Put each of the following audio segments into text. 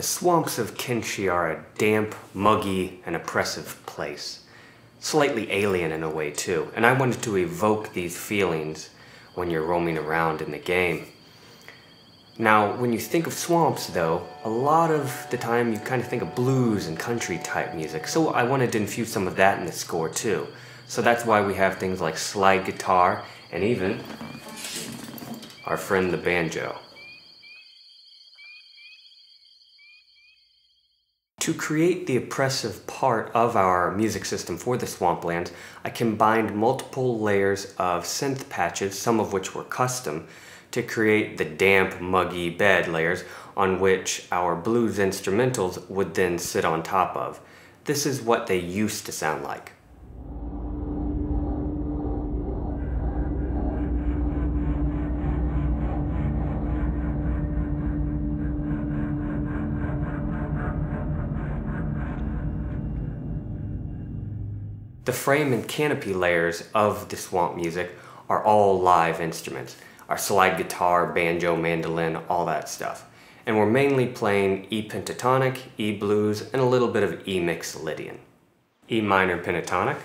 swamps of Kenshi are a damp, muggy, and oppressive place. Slightly alien in a way too, and I wanted to evoke these feelings when you're roaming around in the game. Now, when you think of swamps though, a lot of the time you kind of think of blues and country type music, so I wanted to infuse some of that in the score too. So that's why we have things like slide guitar, and even our friend the banjo. To create the oppressive part of our music system for the Swamplands, I combined multiple layers of synth patches, some of which were custom, to create the damp, muggy bed layers on which our blues instrumentals would then sit on top of. This is what they used to sound like. The frame and canopy layers of the swamp music are all live instruments. Our slide guitar, banjo, mandolin, all that stuff. And we're mainly playing E pentatonic, E blues, and a little bit of E mixolydian. E minor pentatonic.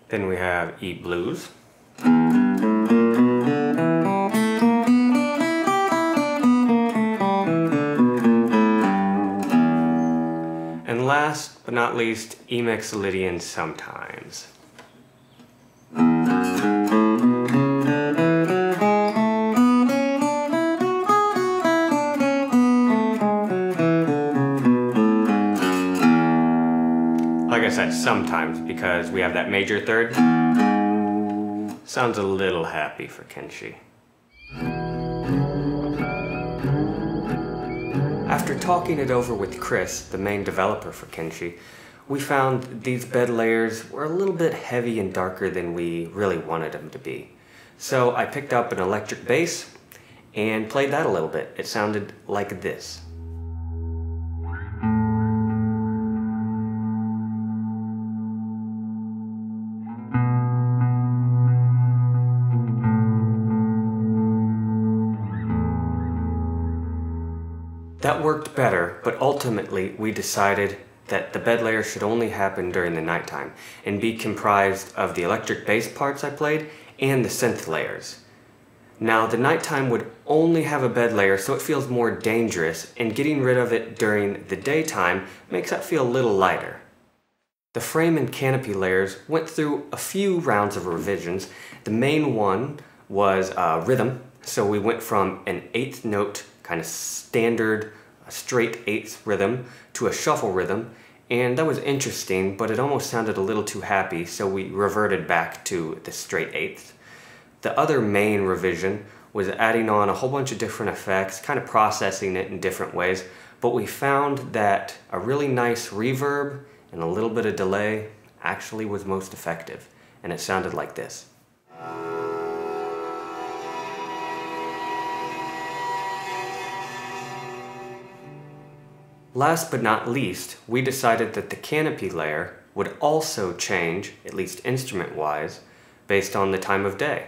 Then we have E blues. And last but not least, E mixolydian sometimes. Like I said, sometimes, because we have that major third. Sounds a little happy for Kenshi. After talking it over with Chris, the main developer for Kenshi, we found these bed layers were a little bit heavy and darker than we really wanted them to be. So I picked up an electric bass and played that a little bit. It sounded like this. That worked better, but ultimately we decided that the bed layer should only happen during the nighttime and be comprised of the electric bass parts I played and the synth layers. Now, the nighttime would only have a bed layer, so it feels more dangerous, and getting rid of it during the daytime makes that feel a little lighter. The frame and canopy layers went through a few rounds of revisions. The main one was rhythm, so we went from an eighth note, kind of standard straight eighths rhythm, to a shuffle rhythm, and that was interesting, but it almost sounded a little too happy, so we reverted back to the straight eighths. The other main revision was adding on a whole bunch of different effects, kind of processing it in different ways, but we found that a really nice reverb and a little bit of delay actually was most effective, and it sounded like this. Last but not least, we decided that the canopy layer would also change, at least instrument-wise, based on the time of day.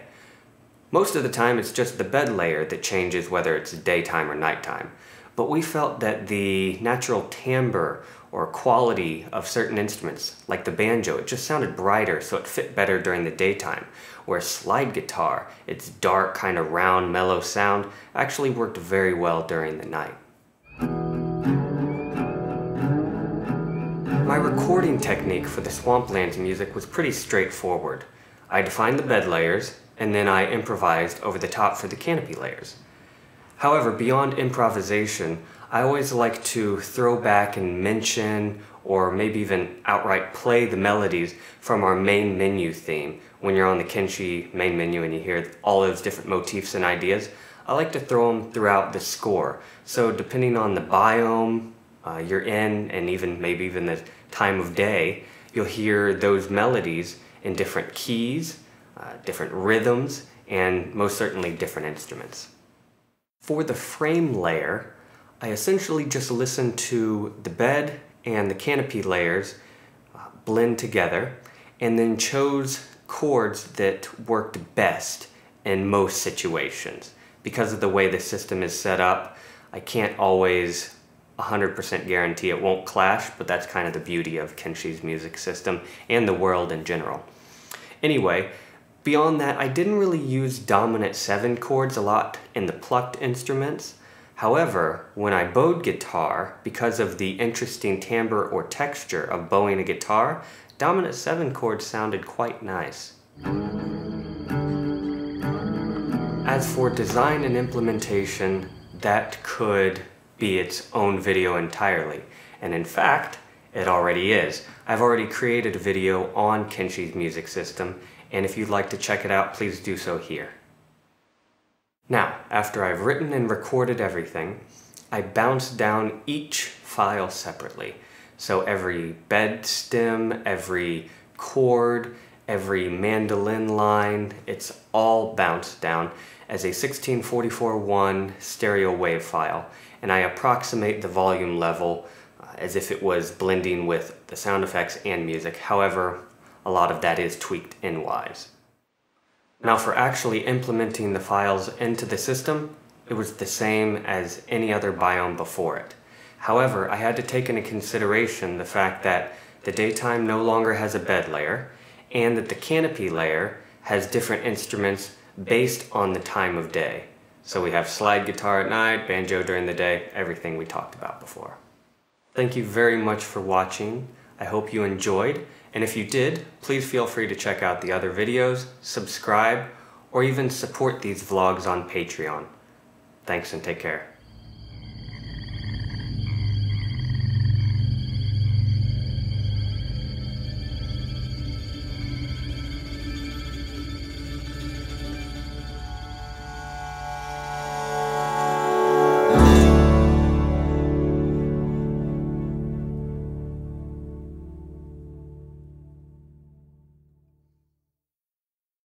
Most of the time it's just the bed layer that changes whether it's daytime or nighttime, but we felt that the natural timbre or quality of certain instruments, like the banjo, it just sounded brighter, so it fit better during the daytime, whereas slide guitar, its dark, kind of round, mellow sound, actually worked very well during the night. My recording technique for the Swamplands music was pretty straightforward. I defined the bed layers, and then I improvised over the top for the canopy layers. However, beyond improvisation, I always like to throw back and mention, or maybe even outright play the melodies from our main menu theme. When you're on the Kenshi main menu and you hear all those different motifs and ideas, I like to throw them throughout the score. So depending on the biome you're in, and maybe even the time of day, you'll hear those melodies in different keys, different rhythms, and most certainly different instruments. For the frame layer, I essentially just listened to the bed and the canopy layers blend together, and then chose chords that worked best in most situations. Because of the way the system is set up, I can't always 100% guarantee it won't clash, but that's kind of the beauty of Kenshi's music system and the world in general. Anyway, beyond that, I didn't really use dominant 7 chords a lot in the plucked instruments. However, when I bowed guitar, because of the interesting timbre or texture of bowing a guitar, dominant 7 chords sounded quite nice. As for design and implementation, that could be its own video entirely. And in fact, it already is. I've already created a video on Kenshi's music system, and if you'd like to check it out, please do so here. Now, after I've written and recorded everything, I bounce down each file separately. So every bed stem, every chord, every mandolin line, it's all bounced down as a 1644-1 stereo wave file, and I approximate the volume level as if it was blending with the sound effects and music. However, a lot of that is tweaked in-wise. Now for actually implementing the files into the system, it was the same as any other biome before it. However, I had to take into consideration the fact that the daytime no longer has a bed layer, and that the canopy layer has different instruments based on the time of day. So we have slide guitar at night, banjo during the day, everything we talked about before. Thank you very much for watching. I hope you enjoyed, and if you did, please feel free to check out the other videos, subscribe, or even support these vlogs on Patreon. Thanks and take care.